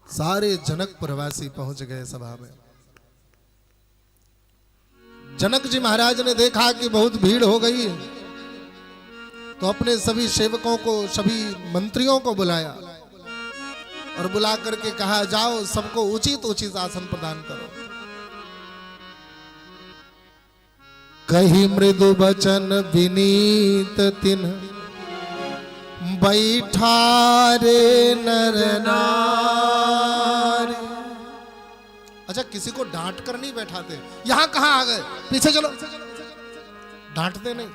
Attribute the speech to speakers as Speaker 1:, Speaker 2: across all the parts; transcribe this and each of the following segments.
Speaker 1: सारे जनकपुरवासी पहुंच गए सभा में। जनक जी महाराज ने देखा कि बहुत भीड़ हो गई है, तो अपने सभी सेवकों को, सभी मंत्रियों को बुलाया और बुला करके कहा, जाओ सबको उचित उचित आसन प्रदान करो। कही मृदु बचन विनीत तिन्ह बैठा रे नर नारी। अच्छा, किसी को डांट कर नहीं बैठाते। यहां कहां आ गए, पीछे चलो, डांटते नहीं,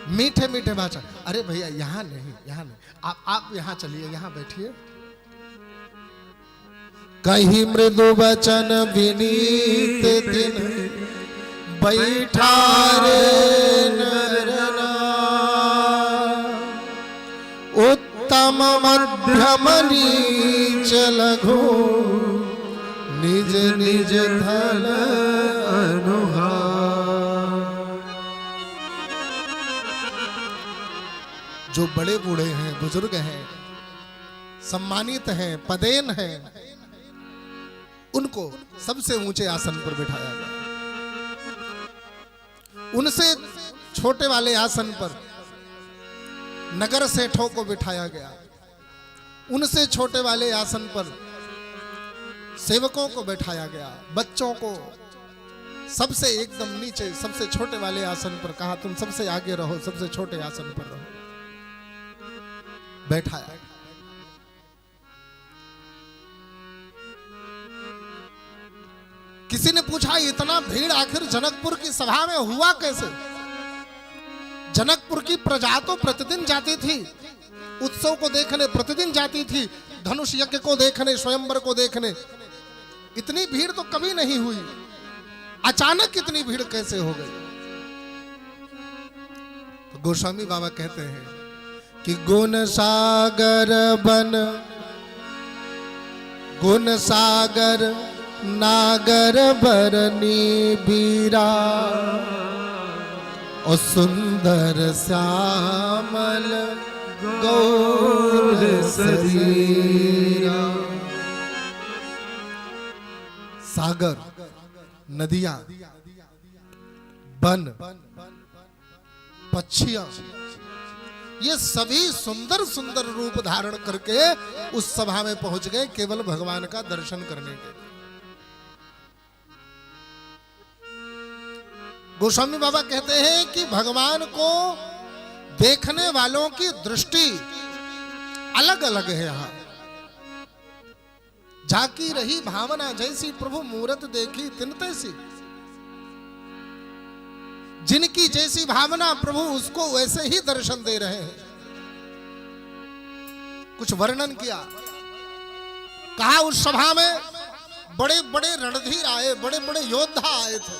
Speaker 1: मीठे मीठे भाषा। अरे भैया यहां नहीं, यहां नहीं, आप यहां चलिए, यहां बैठिए। कही मृदु वचन विनीत दिन बैठा रे नर नारी। उत्तम मध्यम नीच लघु निज निज धन अनुहार। जो बड़े बूढ़े हैं, बुजुर्ग हैं, सम्मानित हैं, पदेन हैं, उनको सबसे ऊंचे आसन पर बिठाया गया। उनसे छोटे वाले आसन पर नगर सेठों को बिठाया गया। उनसे छोटे वाले आसन पर सेवकों को बैठाया गया। बच्चों को सबसे एकदम नीचे, सबसे छोटे वाले आसन पर कहा, तुम सबसे आगे रहो, सबसे छोटे आसन पर रहो, बैठाया। किसी ने पूछा, इतना भीड़ आखिर जनकपुर की सभा में हुआ कैसे? जनकपुर की प्रजा तो प्रतिदिन जाती थी, उत्सव को देखने प्रतिदिन जाती थी, धनुष यज्ञ को देखने, स्वयंवर को देखने। इतनी भीड़ तो कभी नहीं हुई, अचानक इतनी भीड़ कैसे हो गई? तो गोस्वामी बाबा कहते हैं कि गुण सागर बन, गुण सागर नागर बरनी बीरा, और सुंदर श्यामल गौर शरीरा। सागर, नदियां, वन, पक्षियां, ये सभी सुंदर सुंदर रूप धारण करके उस सभा में पहुंच गए केवल भगवान का दर्शन करने के। गोस्वामी बाबा कहते हैं कि भगवान को देखने वालों की दृष्टि अलग अलग है। यहां झाकी रही भावना जैसी, प्रभु मूरत देखी तिन तैसी। जिनकी जैसी भावना प्रभु उसको वैसे ही दर्शन दे रहे हैं। कुछ वर्णन किया, कहा उस सभा में बड़े बड़े रणधीर आए, बड़े बड़े योद्धा आए थे।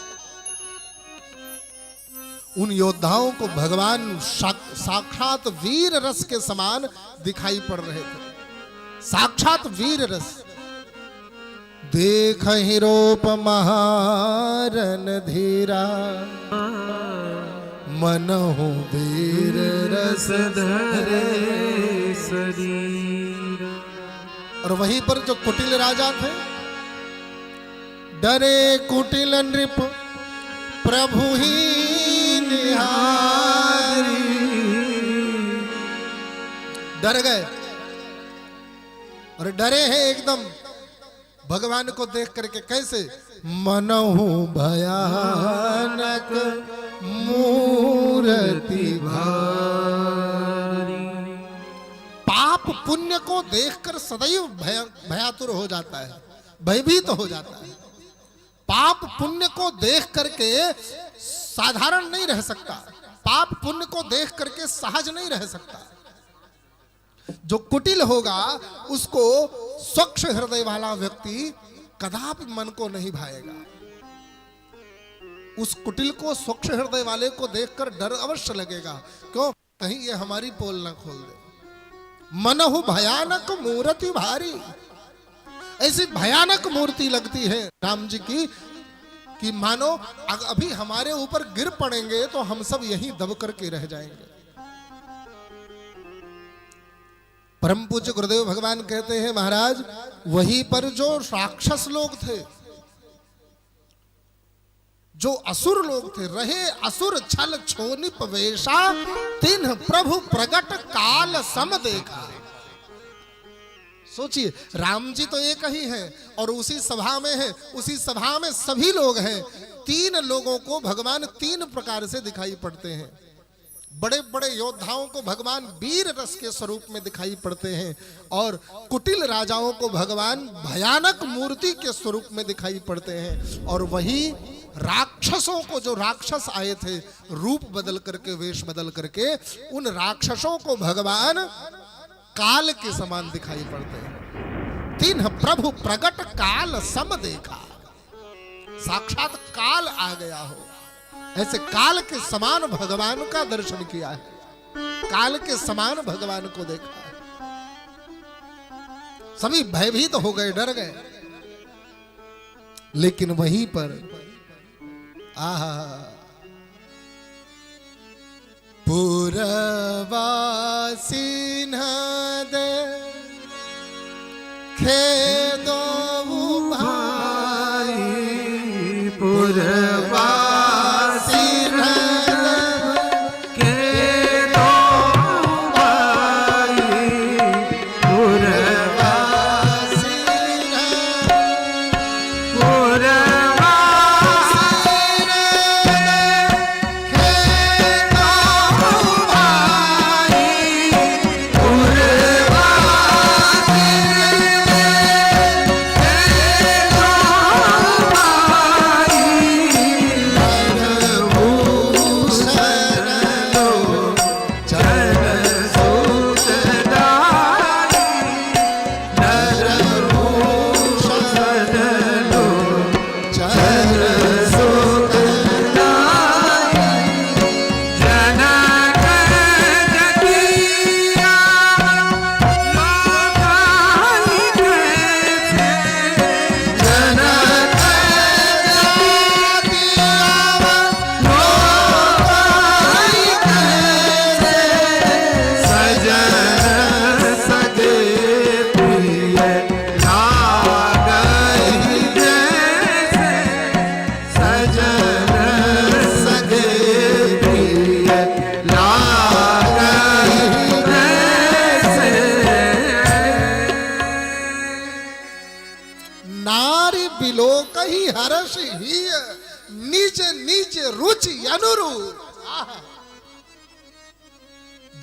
Speaker 1: उन योद्धाओं को भगवान साक्षात वीर रस के समान दिखाई पड़ रहे थे। साक्षात वीर रस। देख ही रूप महारन धीरा, मनहु वीर रस धरे शरीर। और वहीं पर जो कुटिल राजा थे, डरे कुटिल नृप प्रभु ही निहारी। डर गए, और डरे हैं एकदम भगवान को देख करके। कैसे? मनहु भयानक मूर्ति भारी। पाप पुण्य को देखकर सदैव भयातुर हो जाता है, भयभीत हो जाता है। पाप पुण्य को देख करके साधारण नहीं रह सकता, पाप पुण्य को देख करके सहज नहीं रह सकता। जो कुटिल होगा उसको स्वच्छ हृदय वाला व्यक्ति कदापि मन को नहीं भाएगा। उस कुटिल को, स्वच्छ हृदय वाले को देखकर डर अवश्य लगेगा। क्यों? कहीं ये हमारी पोल न खोल दे। मनहु भयानक मूर्ति भारी। ऐसी भयानक मूर्ति लगती है राम जी की कि मानो अभी हमारे ऊपर गिर पड़ेंगे तो हम सब यहीं दब करके रह जाएंगे। परम पूज्य गुरुदेव भगवान कहते हैं महाराज वहीं पर जो राक्षस लोग थे, जो असुर लोग थे, रहे असुर छल छोनि पवेशा, तिन्ह प्रभु प्रगट काल सम देखा। सोचिए, राम जी तो एक ही हैं और उसी सभा में है, उसी सभा में सभी लोग हैं। तीन लोगों को भगवान तीन प्रकार से दिखाई पड़ते हैं। बड़े बड़े योद्धाओं को भगवान वीर रस के स्वरूप में दिखाई पड़ते हैं और कुटिल राजाओं को भगवान भयानक मूर्ति के स्वरूप में दिखाई पड़ते हैं। और वही राक्षसों को, जो राक्षस आए थे रूप बदल करके, वेश बदल करके, उन राक्षसों को भगवान काल के समान दिखाई पड़ते हैं। तिन्ह प्रभु प्रगट काल सम देखा, साक्षात काल आ गया हो, ऐसे काल के समान भगवान का दर्शन किया है, काल के समान भगवान को देखा है। सभी भयभीत हो गए, डर गए। लेकिन वहीं पर आहा, पुरवासी दे खेदो भाई, पुरवासी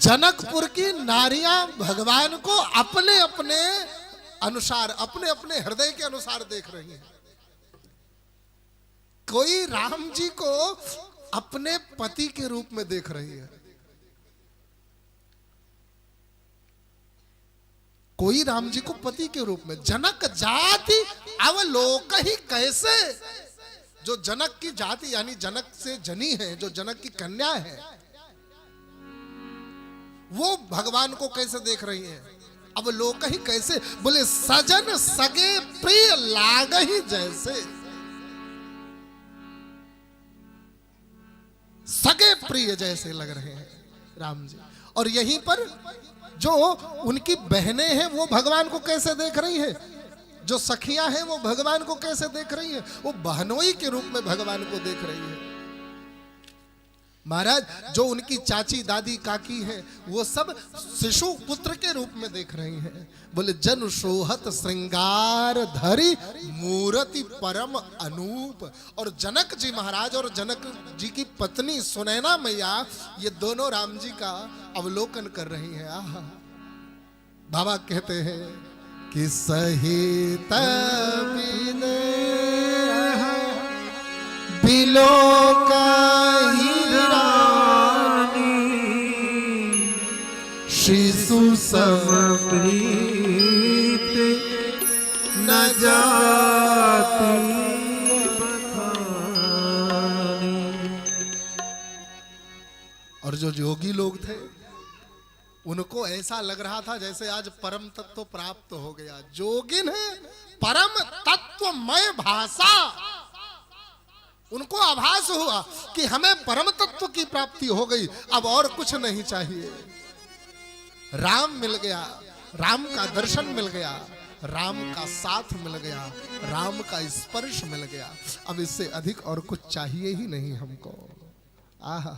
Speaker 1: जनकपुर की नारियां भगवान को अपने अपने अनुसार, अपने अपने हृदय के अनुसार देख रही हैं। कोई राम जी को अपने पति के रूप में देख रही है, कोई राम जी को पति के रूप में। जनक जाति अवलोक ही कैसे, जो जनक की जाति यानी जनक से जनी है, जो जनक की कन्या है, वो भगवान को कैसे देख रही हैं। अब लोक ही कैसे, बोले सजन सगे प्रिय लाग ही जैसे, सगे प्रिय जैसे लग रहे हैं राम जी। और यहीं पर जो उनकी बहनें हैं वो भगवान को कैसे देख रही हैं, जो सखियां हैं वो भगवान को कैसे देख रही हैं, वो बहनोई के रूप में भगवान को देख रही है। महाराज जो उनकी चाची दादी काकी हैं वो सब शिशु पुत्र के रूप में देख रही हैं। बोले जन सोहत श्रृंगार धरी मूर्ति परम अनूप। और जनक जी महाराज और जनक जी की पत्नी सुनैना मैया, ये दोनों राम जी का अवलोकन कर रही हैं। आहा, बाबा कहते हैं कि सहित बिलोका शिशु समप्रीत न जाती बखानी। और जो योगी लोग थे उनको ऐसा लग रहा था जैसे आज परम तत्व प्राप्त हो गया। जोगिन है परम तत्वमय भाषा, उनको आभास हुआ कि हमें परम तत्व की प्राप्ति हो गई, अब और कुछ नहीं चाहिए। राम मिल गया, राम का दर्शन मिल गया, राम का साथ मिल गया, राम का स्पर्श मिल गया। अब इससे अधिक और कुछ चाहिए ही नहीं हमको। आहा